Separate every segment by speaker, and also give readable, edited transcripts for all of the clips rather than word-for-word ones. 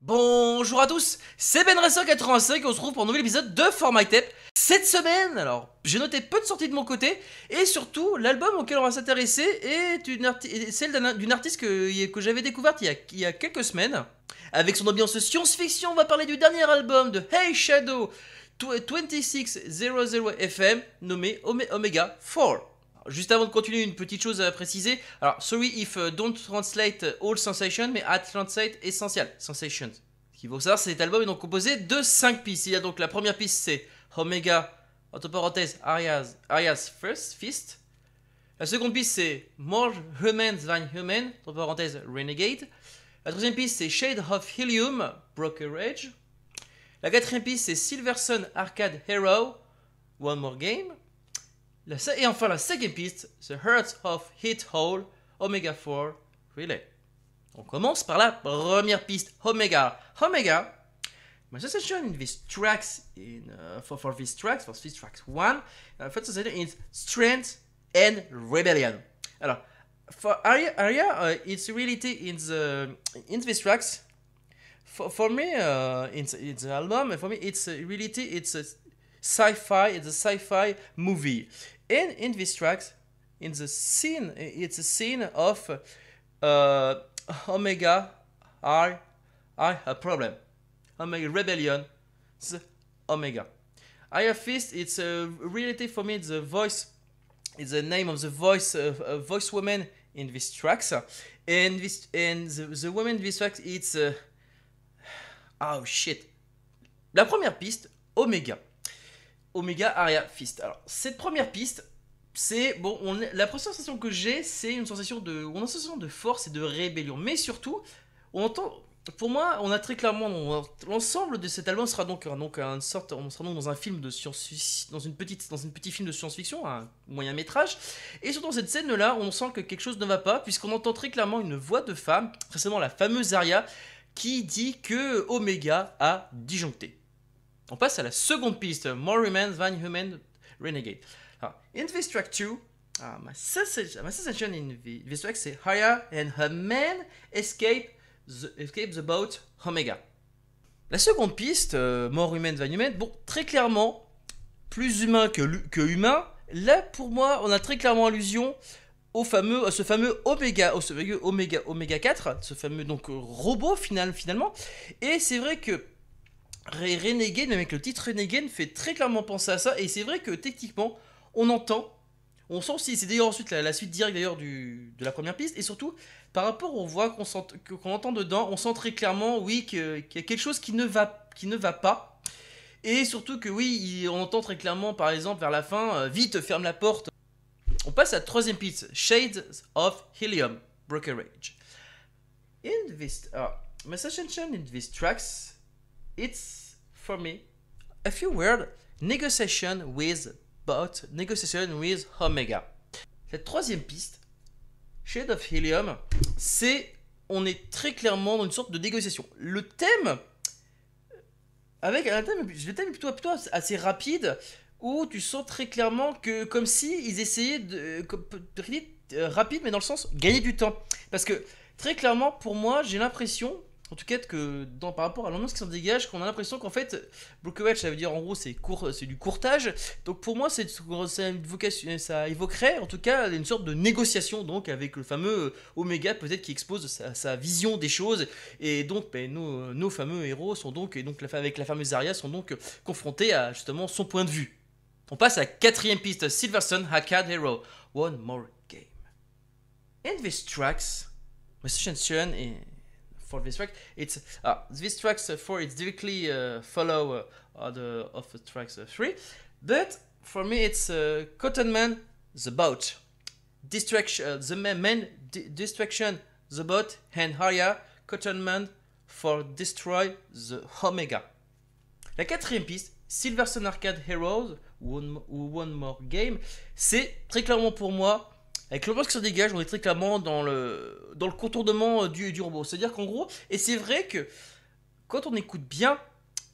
Speaker 1: Bonjour à tous, c'est BenRacer85 et on se retrouve pour un nouvel épisode de For My Tape. Cette semaine, alors, j'ai noté peu de sorties de mon côté et surtout, l'album auquel on va s'intéresser est celle d'une artiste que j'avais découverte il y a quelques semaines. Avec son ambiance science-fiction, on va parler du dernier album de Hey Shadow 2600 FM nommé Omega 4. Juste avant de continuer, une petite chose à préciser. Alors, sorry if don't translate all sensation, mais I translate essential sensations. Ce qu'il faut savoir, c'est que cet album est donc composé de 5 pistes. Il y a donc la première piste, c'est Omega, entre parenthèses, Arias First Fist. La seconde piste, c'est More Humans Than Human, entre parenthèses, Renegade. La troisième piste, c'est Shade of Helium, Brokerage. La quatrième piste, c'est Silversun Arcade Hero, One More Game. Et enfin la cinquième piste, The Heart of Hit Hole, Omega 4 Relay. On commence par la première piste, Omega. Omega, my sensation in these tracks, for these tracks 1, first sensation is strength and rebellion. Alors, for Aria, it's reality in these tracks. For me, in the album, for me, it's reality. It's a sci-fi. It's a sci-fi movie. And in these tracks, in the scene, it's a scene of Omega I a problem. Omega rebellion. It's Omega. Iron Fist. It's a reality for me. It's the voice. It's the name of the voice woman in these tracks. And the woman in these tracks. It's oh shit. La première piste, Omega. Omega Aria Fist. Alors, cette première piste, c'est bon. La première sensation que j'ai, c'est une sensation de force et de rébellion. Mais surtout, on entend. Pour moi, on a très clairement l'ensemble de cet album sera donc on sera donc dans un film de science, dans une petit film de science-fiction, un moyen métrage. Et surtout dans cette scène-là, on sent que quelque chose ne va pas, puisqu'on entend très clairement une voix de femme, précisément la fameuse Aria, qui dit que Omega a disjoncté. On passe à la seconde piste, More Humans Than Human Renegade. Alors, in this track 2, my sensation in this track, c'est Haya and her man escape the boat Omega. La seconde piste, More Humans Than Human, bon, très clairement, plus humain que humain. Là, pour moi, on a très clairement allusion à ce fameux Omega 4, ce fameux donc robot finalement. Et c'est vrai que Renegade, même avec le titre Renegade, fait très clairement penser à ça. Et c'est vrai que techniquement, on sent aussi, c'est d'ailleurs ensuite la suite directe d'ailleurs de la première piste. Et surtout, par rapport aux voix qu'on entend dedans, on sent très clairement, oui, qu'il y a quelque chose qui ne va pas. Et surtout que oui, on entend très clairement, par exemple, vers la fin, vite, ferme la porte. On passe à la troisième piste, Shades of Helium, Brokerage. In this, my sensation in these tracks, it's, for me, a few words, negotiation with Omega. Cette troisième piste, Shade of Helium, on est très clairement dans une sorte de négociation. Le thème est plutôt assez rapide, où tu sens très clairement que, comme si ils essayaient rapide, mais dans le sens gagner du temps. Parce que, très clairement, pour moi, j'ai l'impression, en tout cas, que par rapport à l'ambiance qui s'en dégage, qu'on a l'impression qu'en fait, Brokerage, ça veut dire en gros, c'est du courtage. Donc pour moi, ça évoquerait, en tout cas, une sorte de négociation, donc, avec le fameux Omega, peut-être qui expose sa vision des choses. Et donc, nos fameux héros sont donc, avec la fameuse Arya, sont donc confrontés à, justement, son point de vue. On passe à la quatrième piste, Silversun Arcade Hero, One More Game. In these tracks, my sensation for this track, it's these tracks 4, it's directly follow of the tracks 3, but for me it's Cotton Man, the boat, distraction, distraction, the boat, and Arya, Cotton Man for destroy the Omega. La quatrième piste, Silversun Arcade Heroes ou One More Game, c'est très clairement pour moi, avec l'ambiance qui se dégage, on est très clairement dans le contournement du robot. C'est-à-dire qu'en gros, et c'est vrai que quand on écoute bien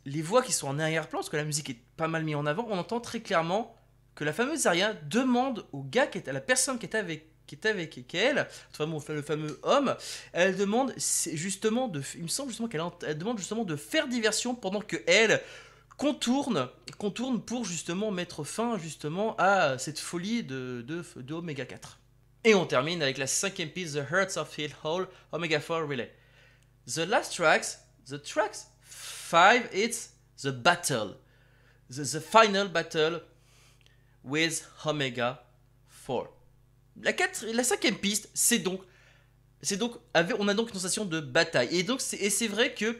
Speaker 1: les voix qui sont en arrière-plan, parce que la musique est pas mal mise en avant, on entend très clairement que la fameuse Arya demande au gars, à la personne qui est était avec elle, le fameux homme, elle demande justement il me semble justement elle demande justement de faire diversion pendant que elle contourne pour justement mettre fin justement à cette folie de Omega 4. Et on termine avec la 5e piste, The Hearts of Hill Hall, Omega 4 Relay. The tracks 5, it's the battle. The final battle with Omega 4. La 5e piste, on a donc une sensation de bataille. Et c'est vrai que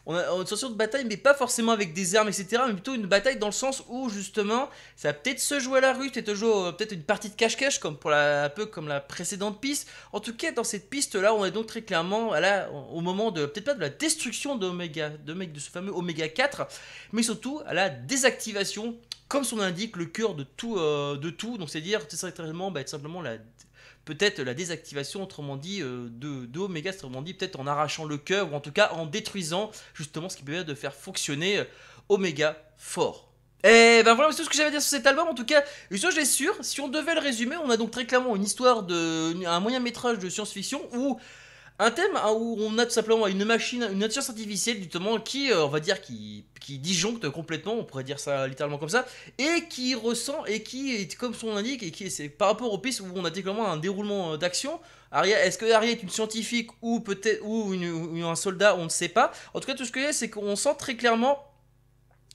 Speaker 1: on a une sensation de bataille, mais pas forcément avec des armes, etc. Mais plutôt une bataille dans le sens où justement, ça va peut-être se jouer à la rue, peut-être une partie de cache-cache, un peu comme la précédente piste. En tout cas, dans cette piste-là, on est donc très clairement au moment peut-être pas de la destruction de ce fameux Oméga 4, mais surtout à la désactivation, comme son indique, le cœur de tout. Donc c'est-à-dire, tout simplement peut-être la désactivation, autrement dit, de Omega, autrement dit, peut-être en arrachant le cœur, ou en tout cas en détruisant justement ce qui permet de faire fonctionner Omega fort. Et ben voilà, c'est tout ce que j'avais à dire sur cet album. En tout cas, une chose j'ai sûr, si on devait le résumer, on a donc très clairement une histoire un moyen métrage de science-fiction où un thème où on a tout simplement une machine, une intelligence artificielle justement qui, on va dire, qui disjoncte complètement, on pourrait dire ça littéralement comme ça, et qui ressent et qui, comme son indique, et qui c'est par rapport aux pistes où on a clairement un déroulement d'action. Est-ce que Arya est une scientifique ou peut-être ou un soldat, on ne sait pas. En tout cas, tout ce que j'ai, c'est qu'on sent très clairement.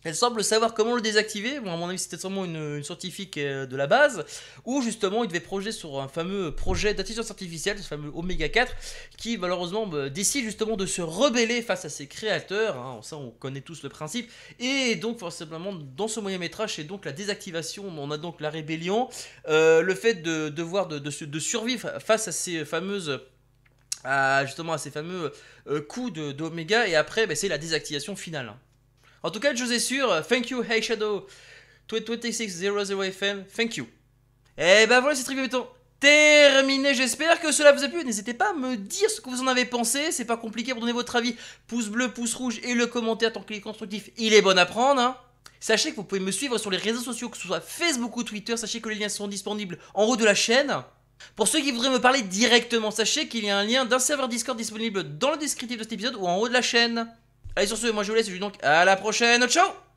Speaker 1: Elle semble savoir comment le désactiver. Bon, à mon avis, c'était sûrement une scientifique de la base, où justement il devait projeter sur un fameux projet d'intelligence artificielle, ce fameux Oméga 4, qui malheureusement décide justement de se rebeller face à ses créateurs. Hein, ça, on connaît tous le principe. Et donc, forcément, dans ce moyen métrage, c'est donc la désactivation. On a donc la rébellion, le fait de survivre face à ces fameuses. Justement à ces fameux coups d'Oméga, et après, c'est la désactivation finale. En tout cas, je vous assure, thank you, Hey Shadow 2600 FM, thank you. Et ben voilà, c'est très bien terminé. J'espère que cela vous a plu. N'hésitez pas à me dire ce que vous en avez pensé. C'est pas compliqué pour donner votre avis. Pouce bleu, pouce rouge et le commentaire tant qu'il est constructif, il est bon à prendre. Hein. Sachez que vous pouvez me suivre sur les réseaux sociaux, que ce soit Facebook ou Twitter. Sachez que les liens sont disponibles en haut de la chaîne. Pour ceux qui voudraient me parler directement, sachez qu'il y a un lien d'un serveur Discord disponible dans le descriptif de cet épisode ou en haut de la chaîne. Allez, sur ce, moi je vous laisse, je vous dis donc à la prochaine, ciao!